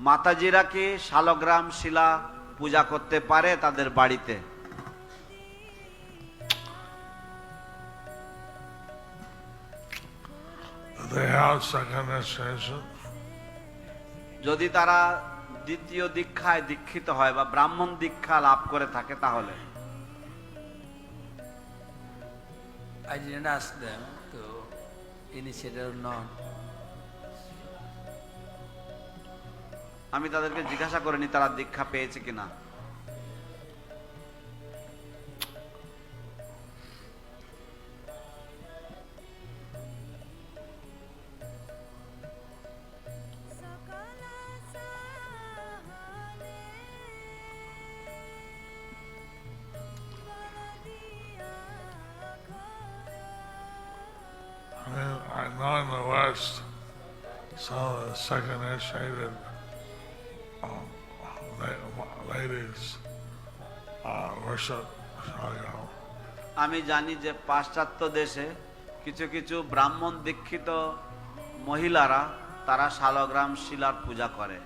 মাতাজিরা কি শালগ্রাম শিলা পূজা করতে পারে তাদের বাড়িতে? They have second initiation. যদি তারা দ্বিতীয় দীক্ষায় দীক্ষিত হয় বা ব্রাহ্মণ দীক্ষা লাভ করে থাকে তাহলে? I didn't ask them to initiate or not. আমি তাদেরকে জিজ্ঞাসা করিনি তারা দীক্ষা পেয়েছে কিনা। I know in the West, some of the second initiated ladies worship Shailam. আমি জানি যে পাশ্চাত্য দেশে কিছু কিছু ব্রাহ্মণ দীক্ষিত মহিলারা তারা শালগ্রাম শিলার পূজা করে।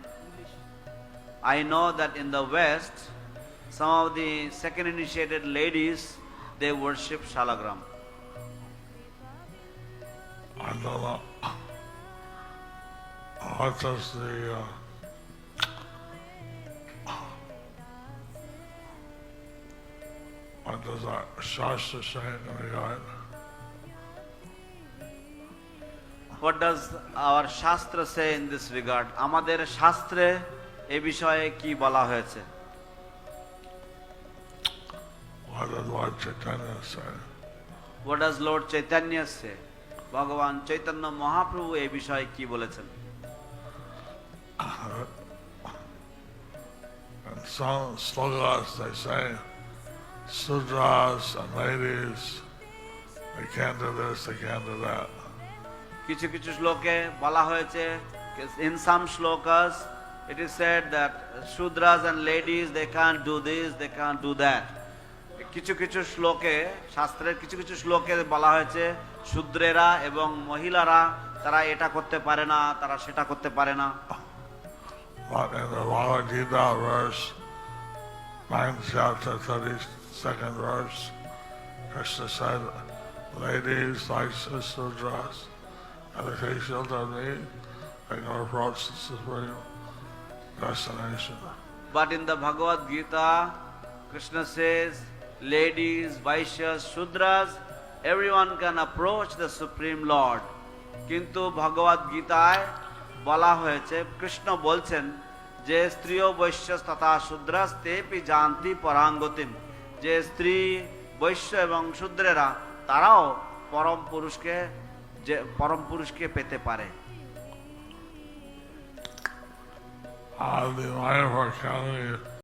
I know that in the West, some of the second initiated ladies they worship shalagram. I don't know what does our Shastra say in regard? What does our Shastra say in this regard? আমাদের শাস্ত্রে এই বিষয়ে কি বলা হয়েছে? What does Lord Chaitanya say? What does Lord Chaitanya say? ভগবান চৈতন্য মহাপ্রভু এই বিষয়ে কি বলেছেন? And some slogas they say, Sudras and ladies, they can't do this, they can't do that. কিছু কিছু শ্লোকে বলা হয়েছে, in some shlokas it is said that Shudras and ladies they can't do this, they can't do that. কিছু কিছু শ্লোকে, শাস্ত্রের কিছু কিছু শ্লোকে বলা হয়েছে শূদ্রেরা এবং মহিলারা তারা এটা করতে পারে না, তারা সেটা করতে পারে না। But in the Bhagavad Gita verse, 9th chapter, 32nd verse, Krishna said, ladies like Sudras, and if they shield on me, they can approach the supreme destination. But in the Bhagavad Gita, Krishna says, ladies, Vaishyas, Shudras, everyone can approach the Supreme Lord. কিন্তু ভগবদ গীতায় বলা হয়েছে, কৃষ্ণ বলছেন যে স্ত্রী বৈশ্য তথা শূদ্রাস তেপি জানতি পরাঙ্গতিম, যে স্ত্রী বৈশ্য এবং শূদ্রেরা তারাও পরম পুরুষকে পেতে পারে। The Mayapur County